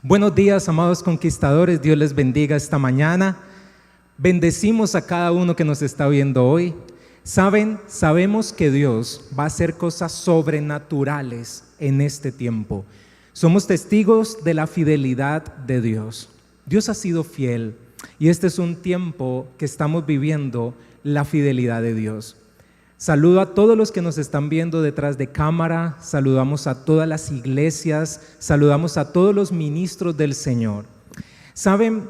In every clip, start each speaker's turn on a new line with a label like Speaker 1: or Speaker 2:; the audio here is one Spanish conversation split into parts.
Speaker 1: Buenos días, amados conquistadores, Dios les bendiga esta mañana. Bendecimos a cada uno que nos está viendo hoy. Sabemos que Dios va a hacer cosas sobrenaturales en este tiempo. Somos testigos de la fidelidad de Dios. Dios ha sido fiel y este es un tiempo que estamos viviendo la fidelidad de Dios. Saludo a todos los que nos están viendo detrás de cámara, saludamos a todas las iglesias, saludamos a todos los ministros del Señor. Saben,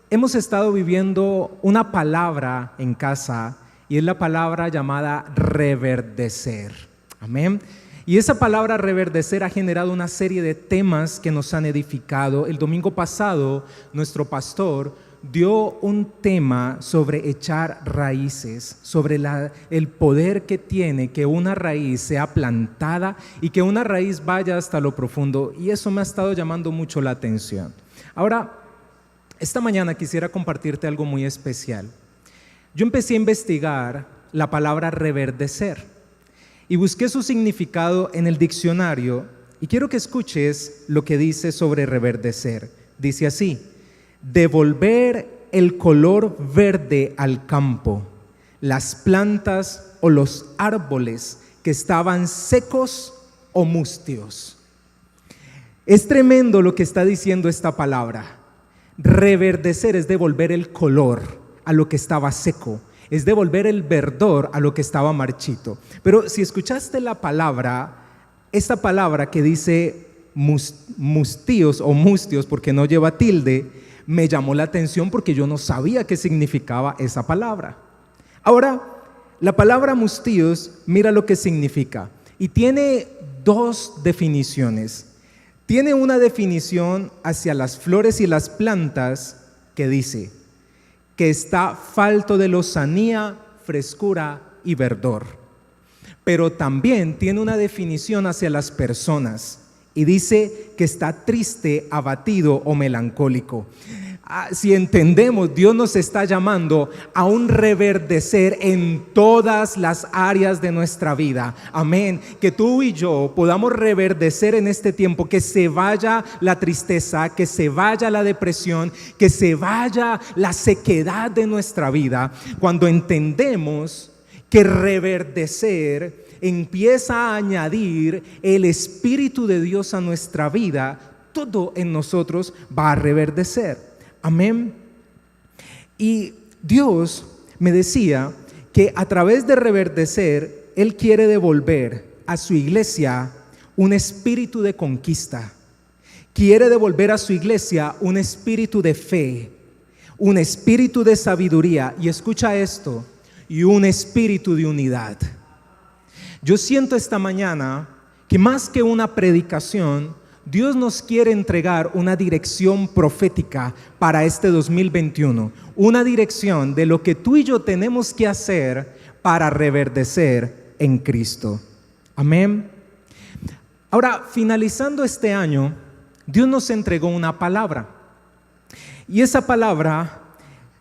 Speaker 1: hemos estado viviendo una palabra en casa y es la palabra llamada reverdecer. Amén. Y esa palabra reverdecer ha generado una serie de temas que nos han edificado. El domingo pasado, nuestro pastor dio un tema sobre echar raíces, sobre el poder que tiene que una raíz sea plantada y que una raíz vaya hasta lo profundo, y eso me ha estado llamando mucho la atención. Ahora, esta mañana quisiera compartirte algo muy especial. Yo empecé a investigar la palabra reverdecer y busqué su significado en el diccionario y quiero que escuches lo que dice sobre reverdecer. Dice así: devolver el color verde al campo, las plantas o los árboles que estaban secos o mustios. Es tremendo lo que está diciendo esta palabra. Reverdecer es devolver el color a lo que estaba seco, es devolver el verdor a lo que estaba marchito. Pero si escuchaste la palabra, esta palabra que dice mustíos o mustios, porque no lleva tilde, me llamó la atención porque yo no sabía qué significaba esa palabra. Ahora, la palabra mustíos, mira lo que significa. Y tiene dos definiciones. Tiene una definición hacia las flores y las plantas que dice que está falto de lozanía, frescura y verdor. Pero también tiene una definición hacia las personas y dice que está triste, abatido o melancólico. Si entendemos, Dios nos está llamando a un reverdecer en todas las áreas de nuestra vida. Amén. Que tú y yo podamos reverdecer en este tiempo, que se vaya la tristeza, que se vaya la depresión, que se vaya la sequedad de nuestra vida. Cuando entendemos que reverdecer empieza a añadir el Espíritu de Dios a nuestra vida, todo en nosotros va a reverdecer. Amén. Y Dios me decía que a través de reverdecer, Él quiere devolver a su iglesia un espíritu de conquista. Quiere devolver a su iglesia un espíritu de fe, un espíritu de sabiduría, y escucha esto, y un espíritu de unidad. Yo siento esta mañana que más que una predicación, Dios nos quiere entregar una dirección profética para este 2021, una dirección de lo que tú y yo tenemos que hacer para reverdecer en Cristo. Amén. Ahora, finalizando este año, Dios nos entregó una palabra, y esa palabra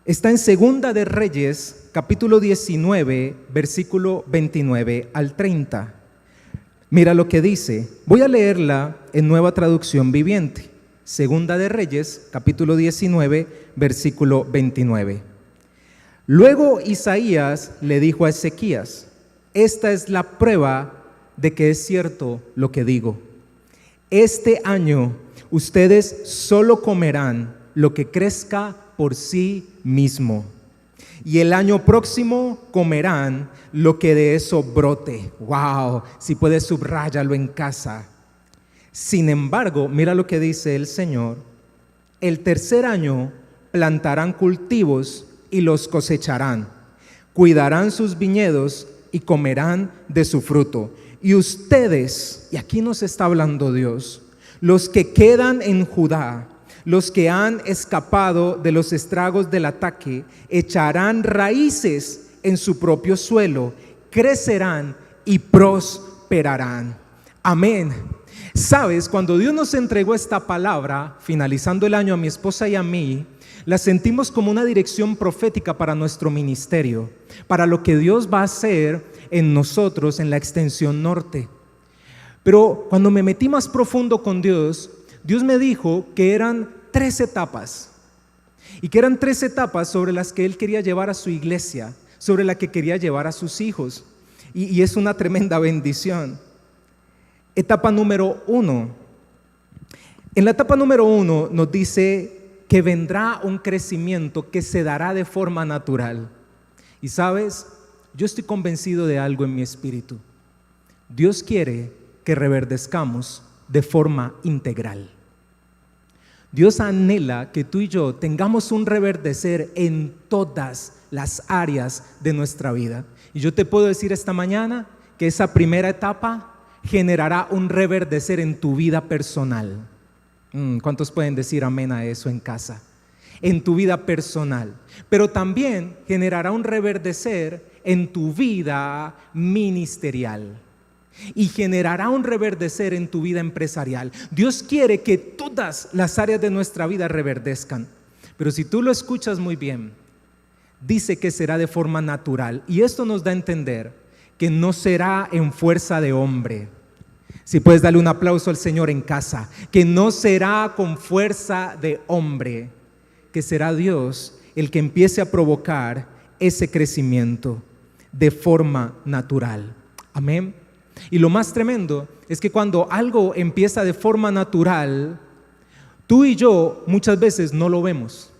Speaker 1: está en Segunda de Reyes, capítulo 19, versículo 29 al 30. Mira lo que dice. Voy a leerla en Nueva Traducción Viviente. Segunda de Reyes, capítulo 19, versículo 29. Luego Isaías le dijo a Ezequías: esta es la prueba de que es cierto lo que digo. Este año ustedes solo comerán lo que crezca por sí mismo, y el año próximo comerán lo que de eso brote. Wow, si puedes subrayarlo en casa. Sin embargo, mira lo que dice el Señor: el tercer año plantarán cultivos y los cosecharán, cuidarán sus viñedos y comerán de su fruto. Y ustedes, y aquí nos está hablando Dios, los que quedan en Judá, los que han escapado de los estragos del ataque, echarán raíces en su propio suelo, crecerán y prosperarán. Amén. Sabes, cuando Dios nos entregó esta palabra, finalizando el año a mi esposa y a mí, la sentimos como una dirección profética para nuestro ministerio, para lo que Dios va a hacer en nosotros en la extensión norte. Pero cuando me metí más profundo con Dios, Dios me dijo que eran 3 etapas y que eran 3 etapas sobre las que Él quería llevar a su iglesia, sobre la que quería llevar a sus hijos, y es una tremenda bendición. Etapa número 1. En la etapa número 1 nos dice que vendrá un crecimiento que se dará de forma natural. Y sabes, yo estoy convencido de algo en mi espíritu. Dios quiere que reverdezcamos de forma integral. Dios anhela que tú y yo tengamos un reverdecer en todas las áreas de nuestra vida. Y yo te puedo decir esta mañana que esa primera etapa generará un reverdecer en tu vida personal. ¿Cuántos pueden decir amén a eso en casa? En tu vida personal. Pero también generará un reverdecer en tu vida ministerial. Y generará un reverdecer en tu vida empresarial. Dios quiere que todas las áreas de nuestra vida reverdezcan. Pero si tú lo escuchas muy bien, dice que será de forma natural. Y esto nos da a entender que no será en fuerza de hombre. Si puedes darle un aplauso al Señor en casa. Que no será con fuerza de hombre. Que será Dios el que empiece a provocar ese crecimiento de forma natural. Amén. Y lo más tremendo es que cuando algo empieza de forma natural, tú y yo muchas veces no lo vemos.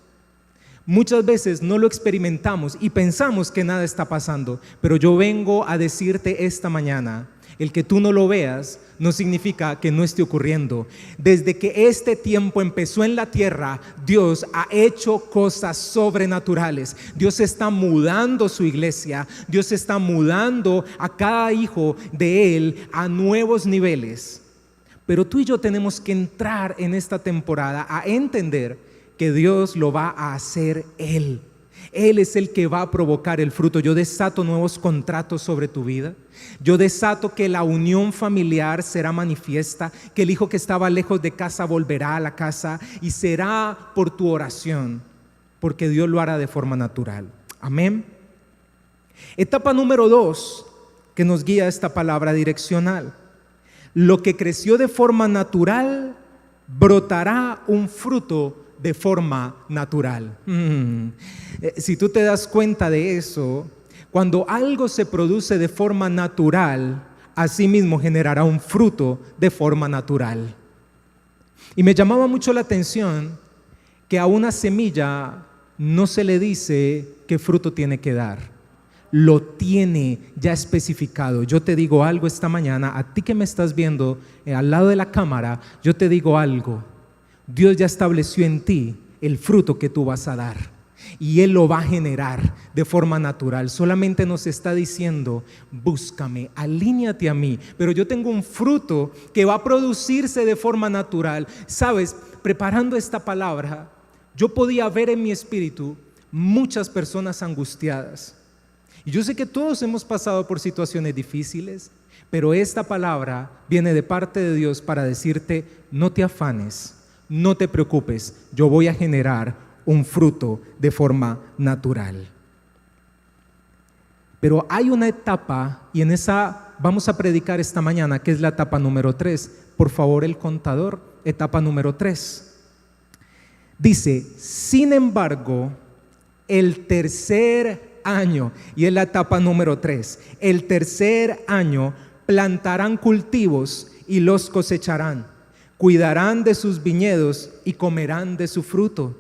Speaker 1: Muchas veces no lo experimentamos y pensamos que nada está pasando. Pero yo vengo a decirte esta mañana, el que tú no lo veas no significa que no esté ocurriendo. Desde que este tiempo empezó en la tierra, Dios ha hecho cosas sobrenaturales. Dios está mudando su iglesia. Dios está mudando a cada hijo de Él a nuevos niveles. Pero tú y yo tenemos que entrar en esta temporada a entender que Dios lo va a hacer Él. Él es el que va a provocar el fruto. Yo desato nuevos contratos sobre tu vida. Yo desato que la unión familiar será manifiesta, que el hijo que estaba lejos de casa volverá a la casa y será por tu oración, porque Dios lo hará de forma natural. Amén. Etapa número 2 que nos guía esta palabra direccional. Lo que creció de forma natural brotará un fruto de forma natural. Si tú te das cuenta de eso, cuando algo se produce de forma natural, asimismo generará un fruto de forma natural. Y me llamaba mucho la atención que a una semilla no se le dice qué fruto tiene que dar. Lo tiene ya especificado. Yo te digo algo esta mañana, a ti que me estás viendo al lado de la cámara, yo te digo algo. Dios ya estableció en ti el fruto que tú vas a dar y Él lo va a generar de forma natural. Solamente nos está diciendo, búscame, alíñate a mí, pero yo tengo un fruto que va a producirse de forma natural. Sabes, preparando esta palabra, yo podía ver en mi espíritu muchas personas angustiadas. Y yo sé que todos hemos pasado por situaciones difíciles, pero esta palabra viene de parte de Dios para decirte, no te afanes. No te preocupes, yo voy a generar un fruto de forma natural. Pero hay una etapa, y en esa vamos a predicar esta mañana, que es la etapa número 3. Por favor, el contador, etapa número 3. Dice, sin embargo, el tercer año, y es la etapa número 3, el tercer año plantarán cultivos y los cosecharán. Cuidarán de sus viñedos y comerán de su fruto.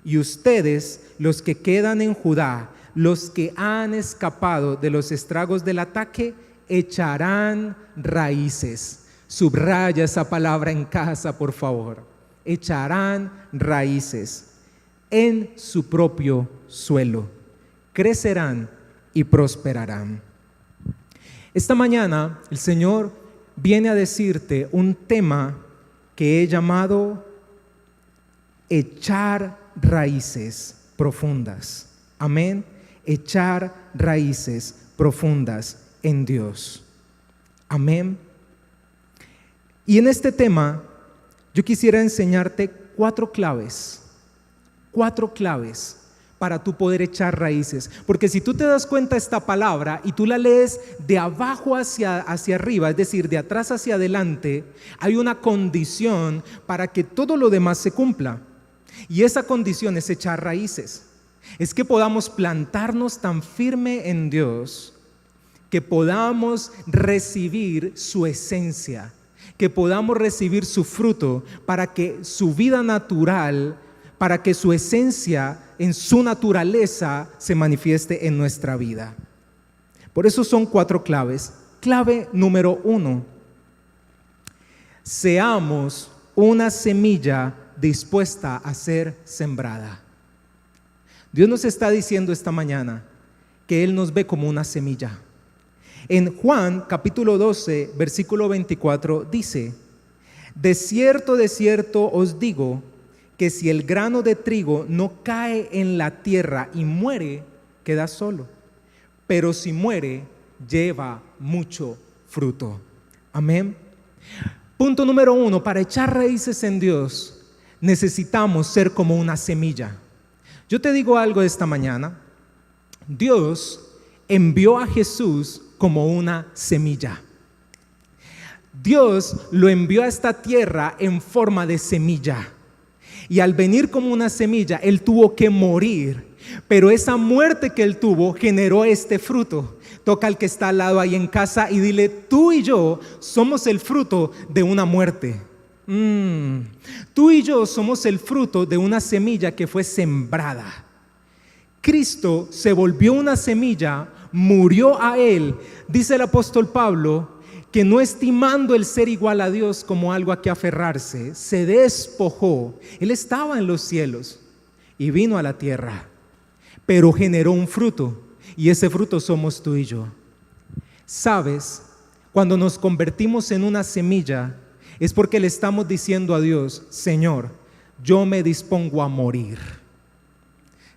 Speaker 1: Y ustedes, los que quedan en Judá, los que han escapado de los estragos del ataque, echarán raíces. Subraya esa palabra en casa, por favor. Echarán raíces en su propio suelo. Crecerán y prosperarán. Esta mañana el Señor viene a decirte un tema que he llamado echar raíces profundas. Amén. Echar raíces profundas en Dios. Amén. Y en este tema yo quisiera enseñarte 4 claves para tú poder echar raíces. Porque si tú te das cuenta esta palabra y tú la lees de abajo hacia arriba, es decir, de atrás hacia adelante, hay una condición para que todo lo demás se cumpla. Y esa condición es echar raíces. Es que podamos plantarnos tan firme en Dios que podamos recibir su esencia, que podamos recibir su fruto para que su vida natural, para que su esencia en su naturaleza se manifieste en nuestra vida. Por eso son 4 claves. Clave número 1: seamos una semilla dispuesta a ser sembrada. Dios nos está diciendo esta mañana que Él nos ve como una semilla. En Juan capítulo 12, versículo 24 dice: de cierto os digo, que si el grano de trigo no cae en la tierra y muere, queda solo. Pero si muere, lleva mucho fruto. Amén. Punto número 1, para echar raíces en Dios, necesitamos ser como una semilla. Yo te digo algo esta mañana. Dios envió a Jesús como una semilla. Dios lo envió a esta tierra en forma de semilla. Y al venir como una semilla, Él tuvo que morir. Pero esa muerte que Él tuvo generó este fruto. Toca al que está al lado ahí en casa y dile: tú y yo somos el fruto de una muerte. Tú y yo somos el fruto de una semilla que fue sembrada. Cristo se volvió una semilla, murió a Él. Dice el apóstol Pablo que no estimando el ser igual a Dios como algo a que aferrarse, se despojó. Él estaba en los cielos y vino a la tierra, pero generó un fruto, y ese fruto somos tú y yo. ¿Sabes? Cuando nos convertimos en una semilla, es porque le estamos diciendo a Dios: Señor, yo me dispongo a morir.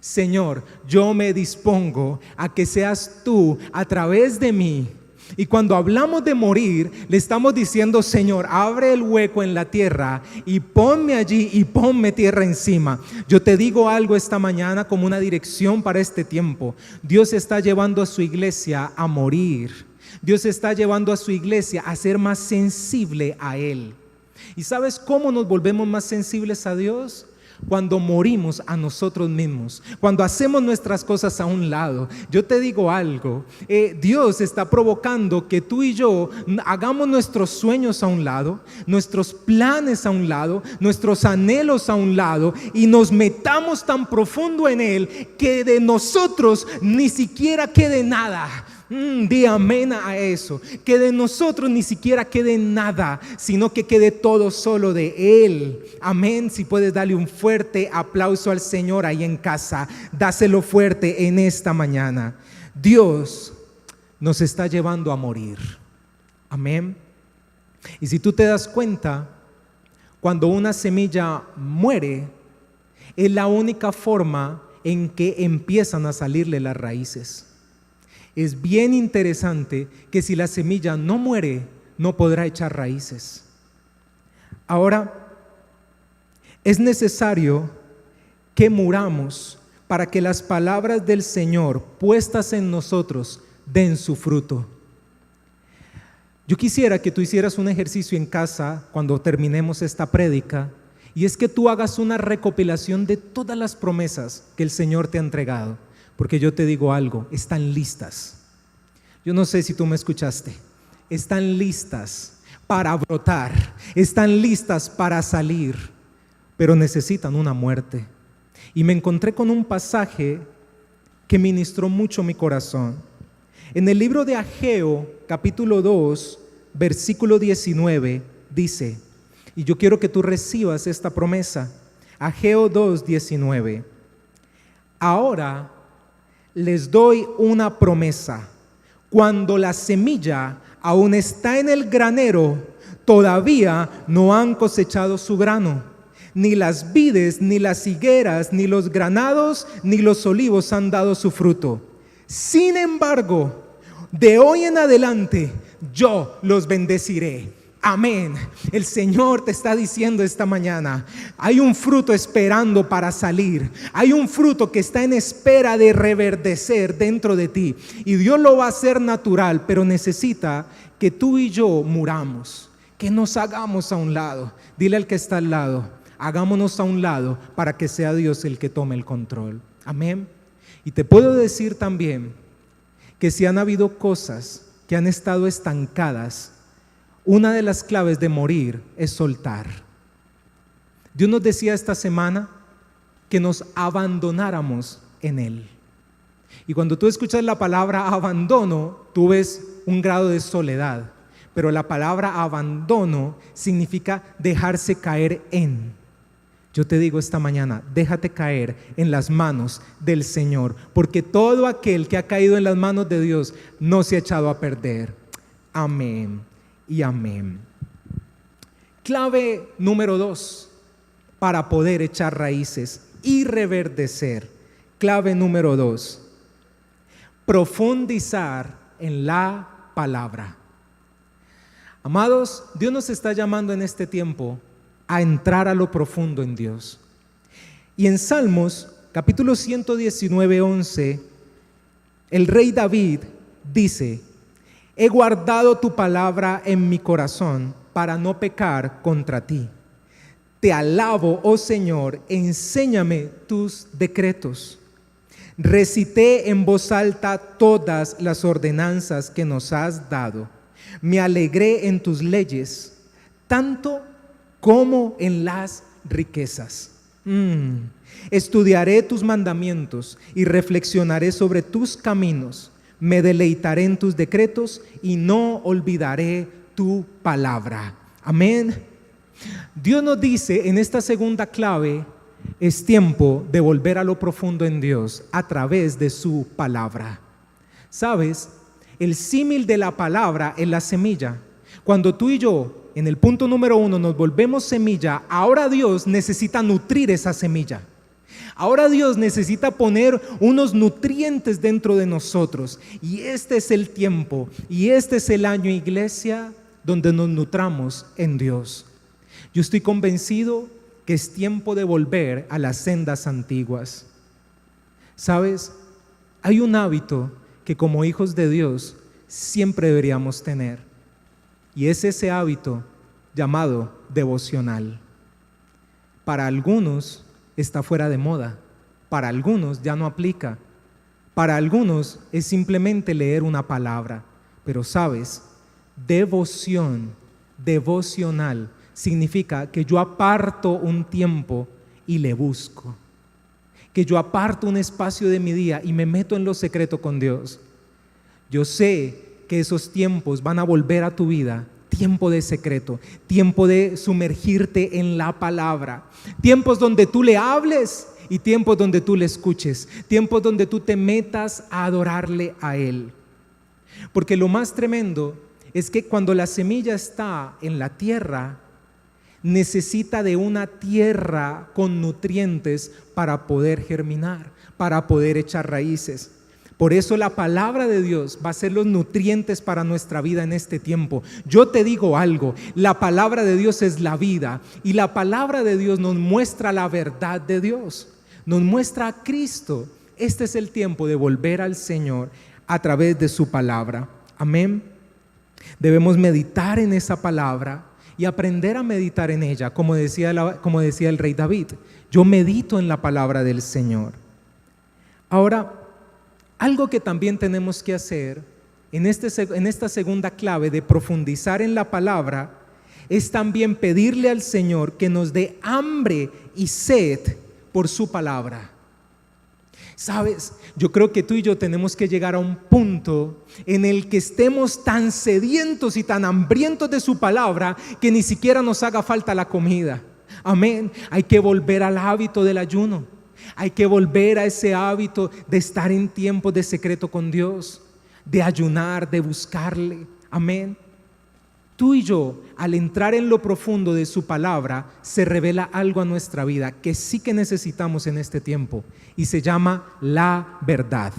Speaker 1: Señor, yo me dispongo a que seas tú a través de mí. Y cuando hablamos de morir, le estamos diciendo: Señor, abre el hueco en la tierra y ponme allí y ponme tierra encima. Yo te digo algo esta mañana como una dirección para este tiempo. Dios está llevando a su iglesia a morir. Dios está llevando a su iglesia a ser más sensible a Él. ¿Y sabes cómo nos volvemos más sensibles a Dios? Cuando morimos a nosotros mismos, cuando hacemos nuestras cosas a un lado. Yo te digo algo, Dios está provocando que tú y yo hagamos nuestros sueños a un lado, nuestros planes a un lado, nuestros anhelos a un lado, y nos metamos tan profundo en Él que de nosotros ni siquiera quede nada. Di amén a eso. Que de nosotros ni siquiera quede nada, sino que quede todo solo de Él. Amén. Si puedes darle un fuerte aplauso al Señor ahí en casa, dáselo fuerte en esta mañana. Dios nos está llevando a morir. Amén. Y si tú te das cuenta, cuando una semilla muere, es la única forma en que empiezan a salirle las raíces. Es bien interesante que si la semilla no muere, no podrá echar raíces. Ahora, es necesario que muramos para que las palabras del Señor puestas en nosotros den su fruto. Yo quisiera que tú hicieras un ejercicio en casa cuando terminemos esta prédica, y es que tú hagas una recopilación de todas las promesas que el Señor te ha entregado. Porque yo te digo algo, están listas. Yo no sé si tú me escuchaste. Están listas para brotar, están listas para salir, pero necesitan una muerte. Y me encontré con un pasaje que ministró mucho mi corazón. En el libro de Ageo, capítulo 2, versículo 19, dice, y yo quiero que tú recibas esta promesa. Ageo 2, 19. Ahora les doy una promesa. Cuando la semilla aún está en el granero, todavía no han cosechado su grano. Ni las vides, ni las higueras, ni los granados, ni los olivos han dado su fruto. Sin embargo, de hoy en adelante yo los bendeciré. Amén. El Señor te está diciendo esta mañana, hay un fruto esperando para salir. Hay un fruto que está en espera de reverdecer dentro de ti. Y Dios lo va a hacer natural, pero necesita que tú y yo muramos, que nos hagamos a un lado. Dile al que está al lado, hagámonos a un lado para que sea Dios el que tome el control. Amén. Y te puedo decir también que si han habido cosas que han estado estancadas, una de las claves de morir es soltar. Dios nos decía esta semana que nos abandonáramos en Él. Y cuando tú escuchas la palabra abandono, tú ves un grado de soledad. Pero la palabra abandono significa dejarse caer en. Yo te digo esta mañana, déjate caer en las manos del Señor, porque todo aquel que ha caído en las manos de Dios no se ha echado a perder. Amén y amén. Clave número 2 para poder echar raíces y reverdecer. Clave número 2, profundizar en la palabra. Amados, Dios nos está llamando en este tiempo a entrar a lo profundo en Dios. Y en Salmos, capítulo 119, 11, el rey David dice: he guardado tu palabra en mi corazón para no pecar contra ti. Te alabo, oh Señor, enséñame tus decretos. Recité en voz alta todas las ordenanzas que nos has dado. Me alegré en tus leyes, tanto como en las riquezas. Estudiaré tus mandamientos y reflexionaré sobre tus caminos. Me deleitaré en tus decretos y no olvidaré tu palabra. Amén. Dios nos dice en esta segunda clave, es tiempo de volver a lo profundo en Dios a través de su palabra. ¿Sabes? El símil de la palabra es la semilla. Cuando tú y yo, en el punto número 1, nos volvemos semilla, ahora Dios necesita nutrir esa semilla. Ahora Dios necesita poner unos nutrientes dentro de nosotros. Y este es el tiempo y este es el año, iglesia, donde nos nutramos en Dios. Yo estoy convencido que es tiempo de volver a las sendas antiguas. ¿Sabes? Hay un hábito que como hijos de Dios siempre deberíamos tener. Y es ese hábito llamado devocional. Para algunos está fuera de moda, para algunos ya no aplica, para algunos es simplemente leer una palabra, pero sabes, devocional significa que yo aparto un tiempo y le busco, que yo aparto un espacio de mi día y me meto en lo secreto con Dios. Yo sé que esos tiempos van a volver a tu vida. Tiempo de secreto, tiempo de sumergirte en la palabra, tiempos donde tú le hables y tiempos donde tú le escuches, tiempos donde tú te metas a adorarle a Él. Porque lo más tremendo es que cuando la semilla está en la tierra, necesita de una tierra con nutrientes para poder germinar, para poder echar raíces. Por eso la palabra de Dios va a ser los nutrientes para nuestra vida en este tiempo. Yo te digo algo, la palabra de Dios es la vida y la palabra de Dios nos muestra la verdad de Dios, nos muestra a Cristo. Este es el tiempo de volver al Señor a través de su palabra. Amén. Debemos meditar en esa palabra y aprender a meditar en ella, como decía el rey David. Yo medito en la palabra del Señor. Ahora, algo que también tenemos que hacer en esta segunda clave de profundizar en la palabra es también pedirle al Señor que nos dé hambre y sed por su palabra. ¿Sabes? Yo creo que tú y yo tenemos que llegar a un punto en el que estemos tan sedientos y tan hambrientos de su palabra que ni siquiera nos haga falta la comida. Amén. Hay que volver al hábito del ayuno. Hay que volver a ese hábito de estar en tiempos de secreto con Dios, de ayunar, de buscarle. Amén. Tú y yo, al entrar en lo profundo de su palabra, se revela algo a nuestra vida que sí que necesitamos en este tiempo y se llama la verdad.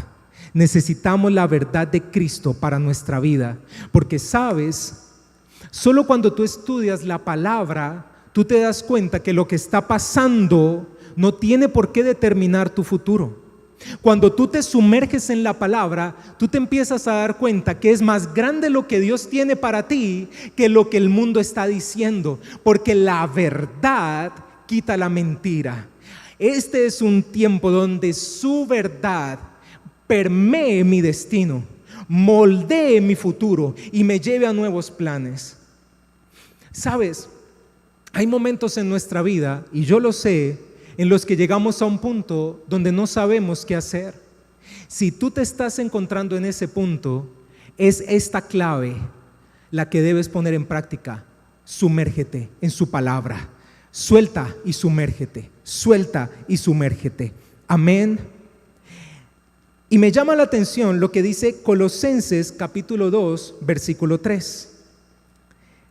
Speaker 1: Necesitamos la verdad de Cristo para nuestra vida, porque sabes, Solo cuando tú estudias la palabra, tú te das cuenta que lo que está pasando no tiene por qué determinar tu futuro. Cuando tú te sumerges en la palabra, tú te empiezas a dar cuenta que es más grande lo que Dios tiene para ti que lo que el mundo está diciendo, porque la verdad quita la mentira. Este es un tiempo donde su verdad permee mi destino, moldee mi futuro y me lleve a nuevos planes. ¿Sabes? Hay momentos en nuestra vida, y yo lo sé, en los que llegamos a un punto donde no sabemos qué hacer. Si tú te estás encontrando en ese punto, es esta clave la que debes poner en práctica. Sumérgete en su palabra. Suelta y sumérgete. Suelta y sumérgete. Amén. Y me llama la atención lo que dice Colosenses capítulo 2, versículo 3.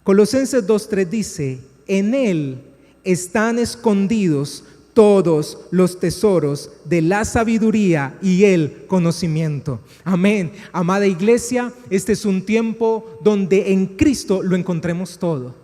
Speaker 1: Colosenses 2:3 dice: en Él están escondidos todos los tesoros de la sabiduría y el conocimiento. Amén. Amada iglesia, este es un tiempo donde en Cristo lo encontremos todo,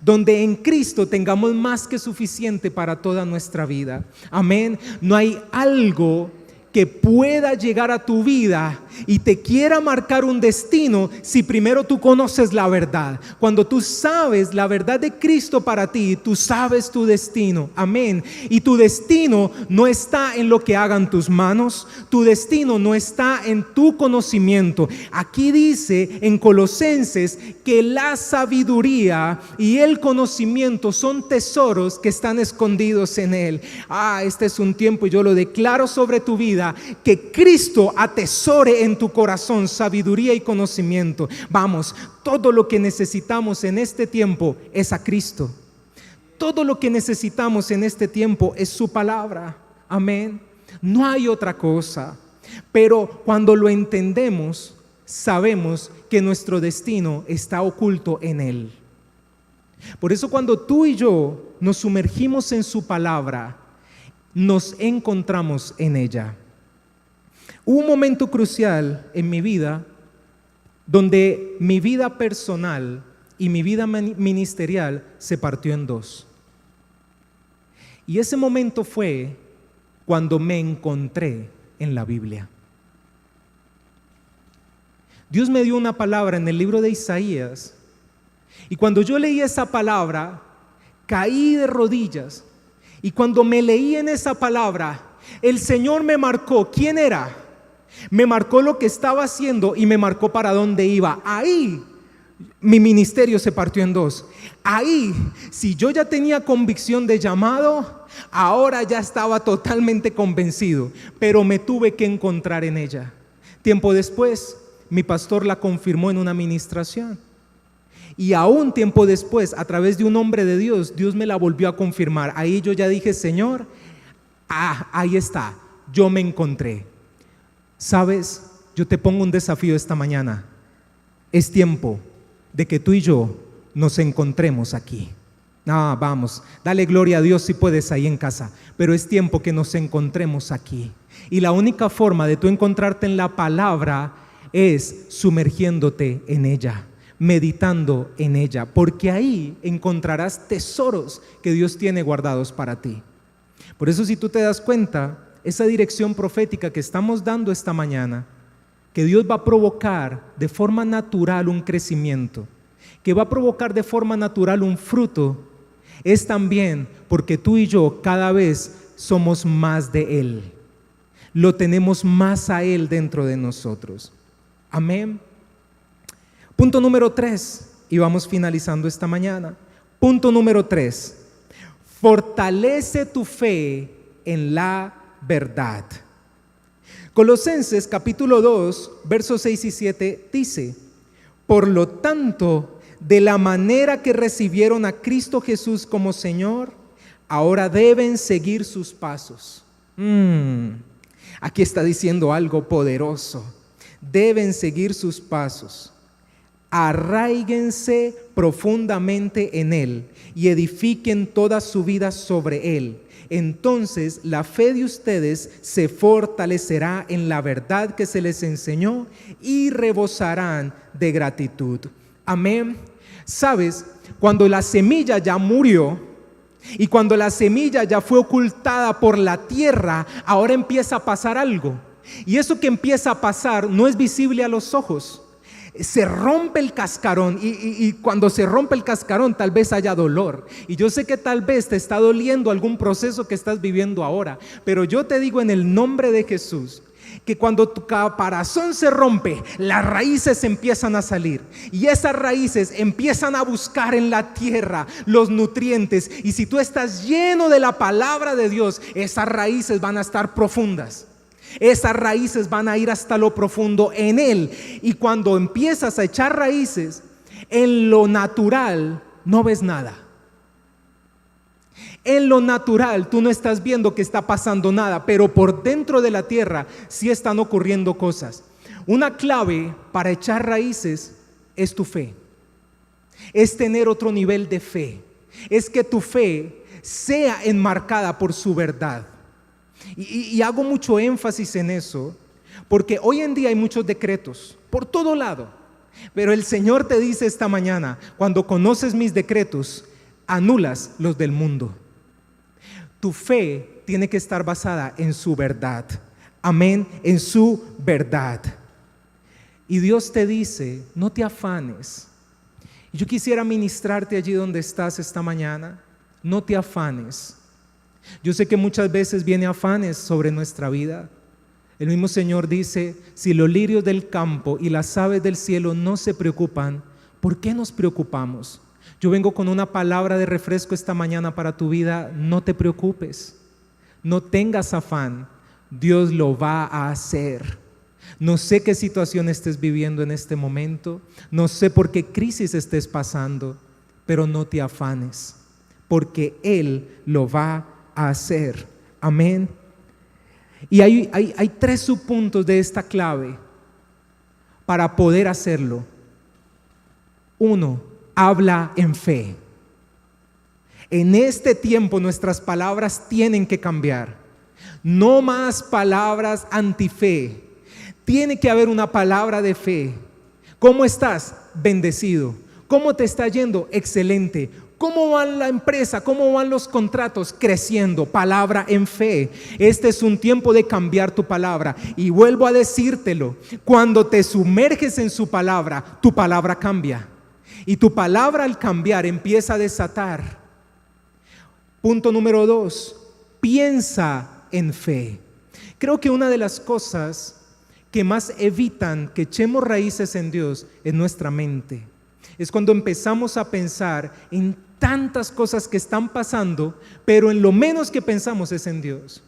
Speaker 1: donde en Cristo tengamos más que suficiente para toda nuestra vida. Amén. No hay algo que pueda llegar a tu vida y te quiera marcar un destino si primero tú conoces la verdad. Cuando tú sabes la verdad de Cristo para ti, tú sabes tu destino. Amén. Y tu destino no está en lo que hagan tus manos, tu destino no está en tu conocimiento. Aquí dice en Colosenses que la sabiduría y el conocimiento son tesoros que están escondidos en Él. Este es un tiempo, y yo lo declaro sobre tu vida, que Cristo atesore en tu corazón sabiduría y conocimiento. Vamos, todo lo que necesitamos en este tiempo es a Cristo. Todo lo que necesitamos en este tiempo es su palabra. Amén. No hay otra cosa. Pero cuando lo entendemos, sabemos que nuestro destino está oculto en Él. Por eso cuando tú y yo nos sumergimos en su palabra, nos encontramos en ella. Hubo un momento crucial en mi vida donde mi vida personal y mi vida ministerial se partió en dos. Y ese momento fue cuando me encontré en la Biblia. Dios me dio una palabra en el libro de Isaías, y cuando yo leí esa palabra, caí de rodillas. Y cuando me leí en esa palabra, el Señor me marcó quién era. Me marcó lo que estaba haciendo y me marcó para dónde iba. Ahí mi ministerio se partió en dos. Ahí, si yo ya tenía convicción de llamado, ahora ya estaba totalmente convencido, pero me tuve que encontrar en ella. Tiempo después, mi pastor la confirmó en una ministración. Y aún tiempo después, a través de un hombre de Dios, Dios me la volvió a confirmar. Ahí yo ya dije: Señor, ahí está, yo me encontré. ¿Sabes? Yo te pongo un desafío esta mañana. Es tiempo de que tú y yo nos encontremos aquí. Vamos, dale gloria a Dios si puedes ahí en casa, pero es tiempo que nos encontremos aquí. Y la única forma de tú encontrarte en la palabra es sumergiéndote en ella, meditando en ella, porque ahí encontrarás tesoros que Dios tiene guardados para ti. Por eso, si tú te das cuenta, esa dirección profética que estamos dando esta mañana, que Dios va a provocar de forma natural un crecimiento, que va a provocar de forma natural un fruto, es también porque tú y yo cada vez somos más de Él. Lo tenemos más a Él dentro de nosotros. Amén. Punto número 3, y vamos finalizando esta mañana. Punto número 3, fortalece tu fe en la verdad. Colosenses capítulo 2, versos 6 y 7 dice: por lo tanto, de la manera que recibieron a Cristo Jesús como Señor, ahora deben seguir sus pasos. Aquí está diciendo algo poderoso. Deben seguir sus pasos. Arraíguense profundamente en Él y edifiquen toda su vida sobre Él. Entonces la fe de ustedes se fortalecerá en la verdad que se les enseñó y rebosarán de gratitud. Amén. ¿Sabes? Cuando la semilla ya murió y cuando la semilla ya fue ocultada por la tierra, ahora empieza a pasar algo. Y eso que empieza a pasar no es visible a los ojos. Se rompe el cascarón y cuando se rompe el cascarón tal vez haya dolor. Y yo sé que tal vez te está doliendo algún proceso que estás viviendo ahora, pero yo te digo en el nombre de Jesús que cuando tu caparazón se rompe, las raíces empiezan a salir y esas raíces empiezan a buscar en la tierra los nutrientes, y si tú estás lleno de la palabra de Dios, esas raíces van a estar profundas. Esas raíces van a ir hasta lo profundo en Él. Y cuando empiezas a echar raíces, en lo natural no ves nada. En lo natural tú no estás viendo que está pasando nada, pero por dentro de la tierra sí están ocurriendo cosas. Una clave para echar raíces es tu fe. Es tener otro nivel de fe. Es que tu fe sea enmarcada por su verdad. Y hago mucho énfasis en eso, porque hoy en día hay muchos decretos por todo lado, pero el Señor te dice esta mañana: cuando conoces mis decretos, anulas los del mundo. Tu fe tiene que estar basada en su verdad. Amén, en su verdad. Y Dios te dice: no te afanes. Yo quisiera ministrarte allí donde estás esta mañana. No te afanes. Yo sé que muchas veces viene afanes sobre nuestra vida. El mismo Señor dice: si los lirios del campo y las aves del cielo no se preocupan, ¿por qué nos preocupamos? Yo vengo con una palabra de refresco esta mañana para tu vida. No te preocupes, no tengas afán, Dios lo va a hacer. No sé qué situación estés viviendo en este momento, no sé por qué crisis estés pasando, pero no te afanes, porque Él lo va a hacer. Amén. Y hay 3 subpuntos de esta clave para poder hacerlo. 1, habla en fe. En este tiempo nuestras palabras tienen que cambiar. No más palabras antife. Tiene que haber una palabra de fe. ¿Cómo estás? Bendecido. ¿Cómo te está yendo? Excelente. ¿Cómo va la empresa? ¿Cómo van los contratos? Creciendo. Palabra en fe. Este es un tiempo de cambiar tu palabra. Y vuelvo a decírtelo: cuando te sumerges en su palabra, tu palabra cambia. Y tu palabra al cambiar empieza a desatar. Punto número 2. Piensa en fe. Creo que una de las cosas que más evitan que echemos raíces en Dios es nuestra mente. Es cuando empezamos a pensar en tantas cosas que están pasando, pero en lo menos que pensamos es en Dios.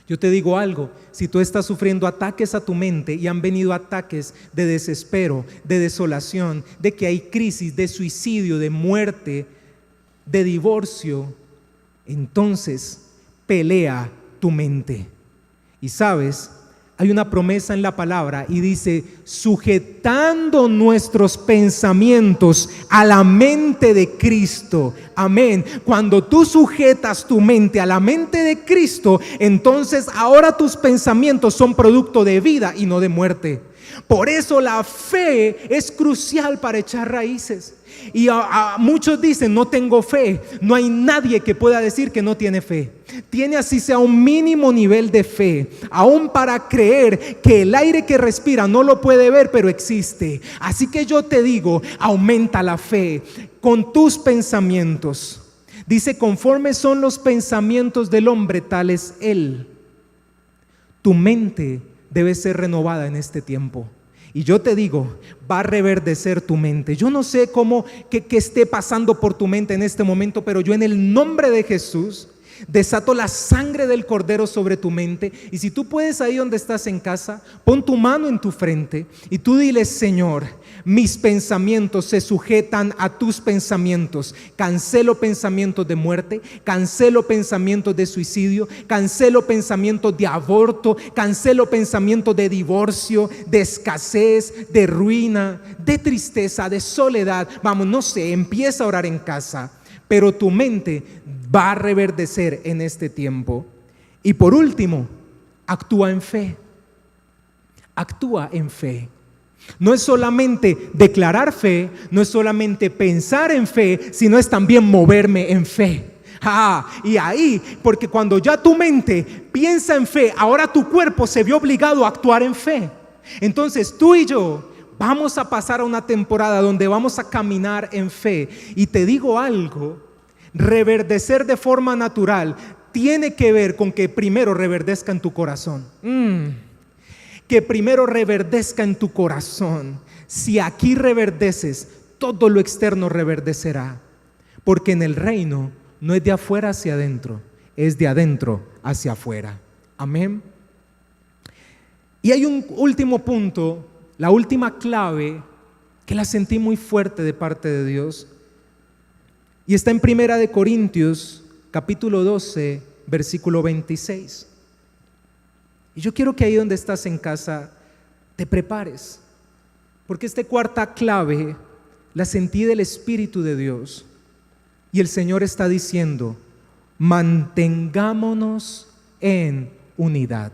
Speaker 1: Yo te digo algo: si tú estás sufriendo ataques a tu mente y han venido ataques de desespero, de desolación, de que hay crisis, de suicidio, de muerte, de divorcio, entonces pelea tu mente. Y sabes, hay una promesa en la palabra y dice: sujetando nuestros pensamientos a la mente de Cristo. Amén. Cuando tú sujetas tu mente a la mente de Cristo, entonces ahora tus pensamientos son producto de vida y no de muerte. Por eso la fe es crucial para echar raíces. Y a muchos dicen: no tengo fe. No hay nadie que pueda decir que no tiene fe. Tiene así sea un mínimo nivel de fe, aún para creer que el aire que respira no lo puede ver, pero existe. Así que yo te digo: aumenta la fe con tus pensamientos. Dice: conforme son los pensamientos del hombre, tal es él. Tu mente debe ser renovada en este tiempo. Y yo te digo, va a reverdecer tu mente. Yo no sé cómo, qué esté pasando por tu mente en este momento, pero yo en el nombre de Jesús desato la sangre del Cordero sobre tu mente. Y si tú puedes, ahí donde estás en casa, pon tu mano en tu frente y tú dile: Señor, mis pensamientos se sujetan a tus pensamientos. Cancelo pensamientos de muerte, cancelo pensamientos de suicidio, cancelo pensamientos de aborto, cancelo pensamientos de divorcio, de escasez, de ruina, de tristeza, de soledad. Vamos, no sé, empieza a orar en casa, pero tu mente va a reverdecer en este tiempo. Y por último, actúa en fe. Actúa en fe. No es solamente declarar fe, no es solamente pensar en fe, sino es también moverme en fe. Y ahí, porque cuando ya tu mente piensa en fe, ahora tu cuerpo se vio obligado a actuar en fe. Entonces tú y yo vamos a pasar a una temporada donde vamos a caminar en fe. Y te digo algo, reverdecer de forma natural tiene que ver con que primero reverdezca en tu corazón. Que primero reverdezca en tu corazón. Si aquí reverdeces, todo lo externo reverdecerá. Porque en el reino no es de afuera hacia adentro, es de adentro hacia afuera. Amén. Y hay un último punto, la última clave que la sentí muy fuerte de parte de Dios. Y está en 1 Corintios capítulo 12, versículo 26. Y yo quiero que ahí donde estás en casa te prepares, porque esta cuarta clave la sentí del Espíritu de Dios. Y el Señor está diciendo: mantengámonos en unidad.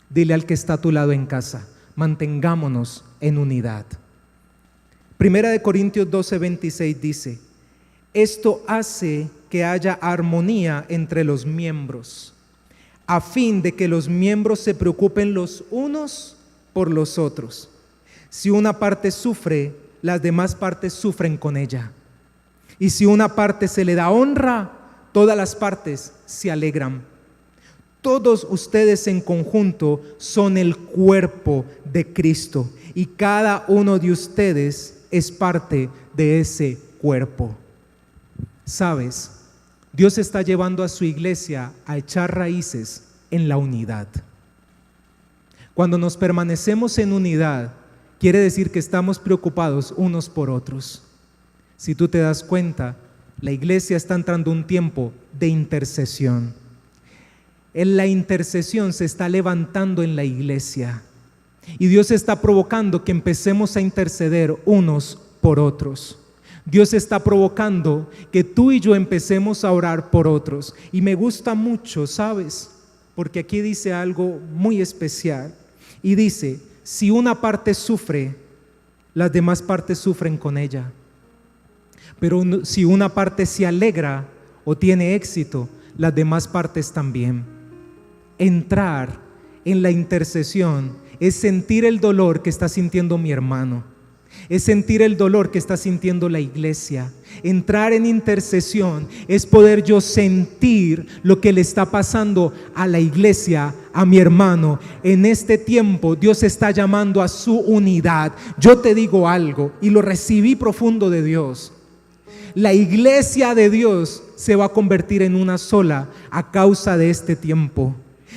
Speaker 1: Dile al que está a tu lado en casa: mantengámonos en unidad. 1 Corintios 12, 26 dice: esto hace que haya armonía entre los miembros, a fin de que los miembros se preocupen los unos por los otros. Si una parte sufre, las demás partes sufren con ella. Y si una parte se le da honra, todas las partes se alegran. Todos ustedes en conjunto son el cuerpo de Cristo, y cada uno de ustedes es parte de ese cuerpo. ¿Sabes? Dios está llevando a su iglesia a echar raíces en la unidad. Cuando nos permanecemos en unidad, quiere decir que estamos preocupados unos por otros. Si tú te das cuenta, la iglesia está entrando un tiempo de intercesión. En la intercesión se está levantando en la iglesia. Y Dios está provocando que empecemos a interceder unos por otros. Dios está provocando que tú y yo empecemos a orar por otros. Y me gusta mucho, ¿sabes? Porque aquí dice algo muy especial. Y dice: si una parte sufre, las demás partes sufren con ella. Pero si una parte se alegra o tiene éxito, las demás partes también. Entrar en la intercesión es sentir el dolor que está sintiendo mi hermano, es sentir el dolor que está sintiendo la iglesia. Entrar en intercesión es poder yo sentir lo que le está pasando a la iglesia, a mi hermano. En este tiempo Dios está llamando a su unidad. Yo te digo algo y lo recibí profundo de Dios. La iglesia de Dios se va a convertir en una sola a causa de este tiempo.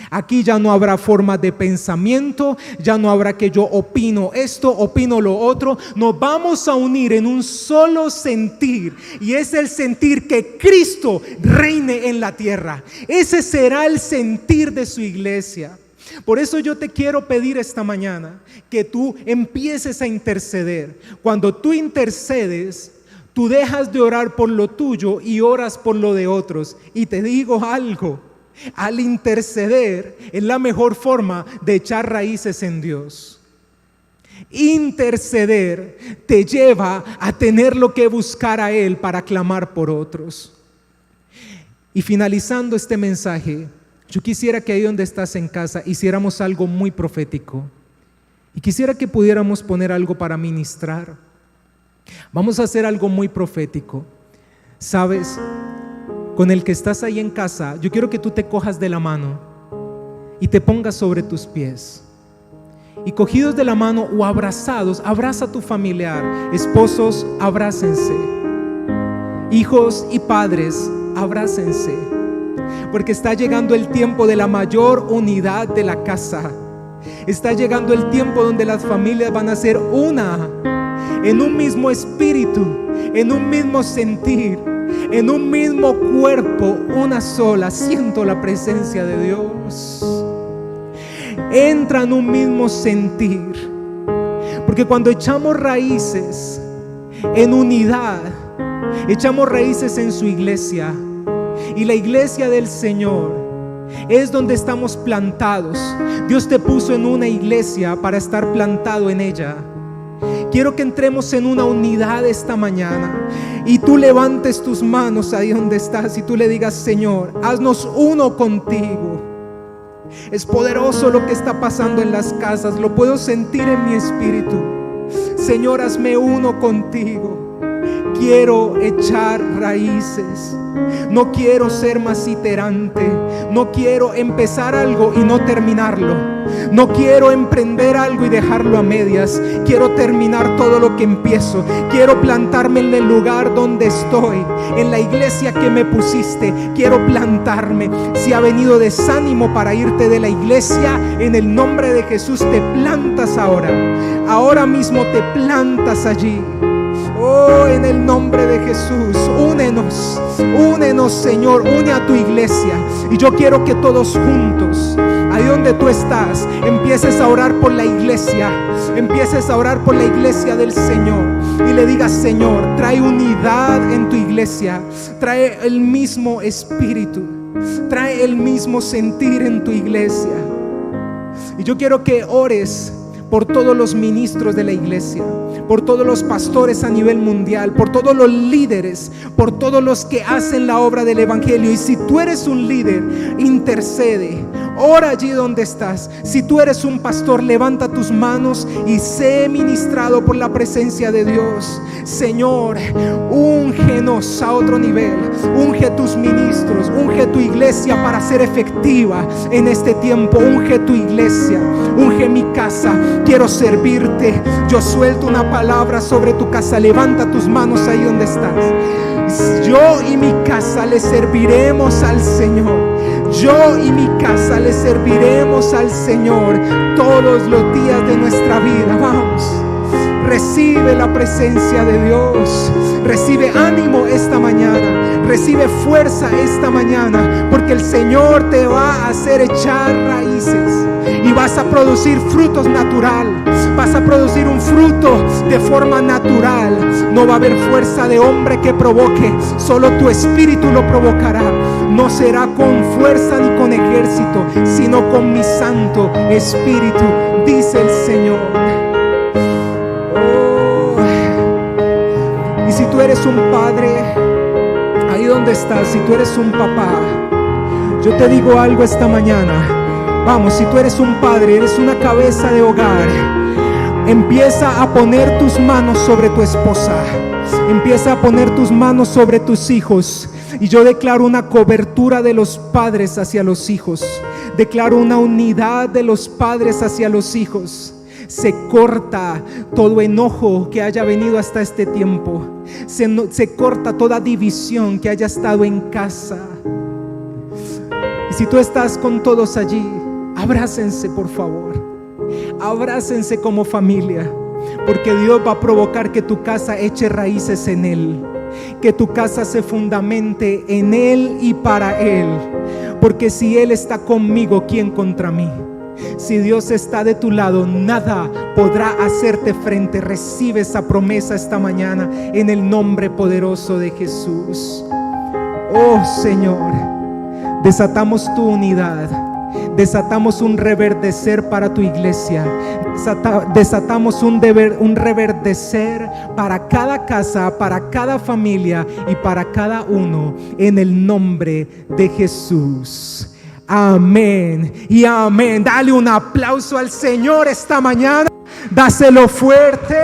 Speaker 1: Aquí ya no habrá formas de pensamiento, ya no habrá que yo opino esto, opino lo otro. Nos vamos a unir en un solo sentir, y es el sentir que Cristo reine en la tierra. Ese será el sentir de su iglesia. Por eso yo te quiero pedir esta mañana que tú empieces a interceder. Cuando tú intercedes, tú dejas de orar por lo tuyo y oras por lo de otros. Y te digo algo: al interceder es la mejor forma de echar raíces en Dios. Interceder te lleva a tenerlo que buscar a Él para clamar por otros. Y finalizando este mensaje, yo quisiera que ahí donde estás en casa hiciéramos algo muy profético. Y quisiera que pudiéramos poner algo para ministrar. Vamos a hacer algo muy profético. ¿Sabes? Con el que estás ahí en casa, yo quiero que tú te cojas de la mano y te pongas sobre tus pies. Y cogidos de la mano o abrazados, abraza a tu familiar. Esposos, abrácense. Hijos y padres, abrácense. Porque está llegando el tiempo de la mayor unidad de la casa. Está llegando el tiempo donde las familias van a ser una, en un mismo espíritu, en un mismo sentir, en un mismo cuerpo, una sola. Siento la presencia de Dios. Entra en un mismo sentir. Porque cuando echamos raíces en unidad, echamos raíces en su iglesia. Y la iglesia del Señor es donde estamos plantados. Dios te puso en una iglesia para estar plantado en ella. Quiero que entremos en una unidad esta mañana y tú levantes tus manos ahí donde estás y tú le digas: Señor, haznos uno contigo. Es poderoso lo que está pasando en las casas, lo puedo sentir en mi espíritu. Señor, hazme uno contigo. Quiero echar raíces. No quiero ser más iterante. No quiero empezar algo y no terminarlo. No quiero emprender algo y dejarlo a medias. Quiero terminar todo lo que empiezo. Quiero plantarme en el lugar donde estoy, en la iglesia que me pusiste. Quiero plantarme. Si ha venido desánimo para irte de la iglesia, en el nombre de Jesús te plantas ahora. Ahora mismo te plantas allí. Oh, en el nombre de Jesús, únenos, Señor, une a tu iglesia. Y yo quiero que todos juntos, ahí donde tú estás, empieces a orar por la iglesia. Empieces a orar por la iglesia del Señor y le digas: Señor, trae unidad en tu iglesia. Trae el mismo espíritu, trae el mismo sentir en tu iglesia. Y yo quiero que ores por todos los ministros de la iglesia, por todos los pastores a nivel mundial, por todos los líderes, por todos los que hacen la obra del evangelio. Y si tú eres un líder, intercede, ora allí donde estás. Si tú eres un pastor, levanta tus manos y sé ministrado por la presencia de Dios. Señor, úngenos a otro nivel, unge tus ministros, unge tu iglesia para ser efectiva en este tiempo. Unge tu iglesia, unge mi casa. Quiero servirte. Yo suelto una palabra sobre tu casa. Levanta tus manos ahí donde estás. Yo y mi casa le serviremos al Señor. Yo y mi casa le serviremos al Señor todos los días de nuestra vida. Vamos, recibe la presencia de Dios. Recibe ánimo esta mañana. Recibe fuerza esta mañana, porque el Señor te va a hacer echar raíces y vas a producir frutos natural. Vas a producir un fruto de forma natural. No va a haber fuerza de hombre que provoque, solo tu espíritu lo provocará. No será con fuerza ni con ejército, sino con mi santo espíritu, dice el Señor. Y si tú eres un padre, ahí donde estás, si tú eres un papá, yo te digo algo esta mañana. Vamos, si tú eres un padre, eres una cabeza de hogar, empieza a poner tus manos sobre tu esposa. Empieza a poner tus manos sobre tus hijos. Y yo declaro una cobertura de los padres hacia los hijos. Declaro una unidad de los padres hacia los hijos. Se corta todo enojo que haya venido hasta este tiempo. Se corta toda división que haya estado en casa. Y si tú estás con todos allí, abrácense, por favor. Abrácense como familia, porque Dios va a provocar que tu casa eche raíces en Él, que tu casa se fundamente en Él y para Él. Porque si Él está conmigo, ¿quién contra mí? Si Dios está de tu lado, nada podrá hacerte frente. Recibe esa promesa esta mañana en el nombre poderoso de Jesús. Oh Señor, desatamos tu unidad. Desatamos un reverdecer para tu iglesia. Desatamos un reverdecer para cada casa, para cada familia y para cada uno, en el nombre de Jesús. Amén y amén. Dale un aplauso al Señor esta mañana. Dáselo fuerte.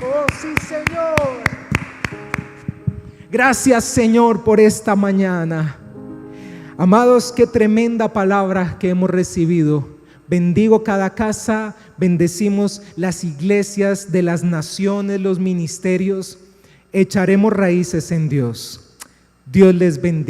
Speaker 1: Oh sí, Señor. Gracias, Señor, por esta mañana. Amados, qué tremenda palabra que hemos recibido. Bendigo cada casa, bendecimos las iglesias de las naciones, los ministerios. Echaremos raíces en Dios. Dios les bendiga.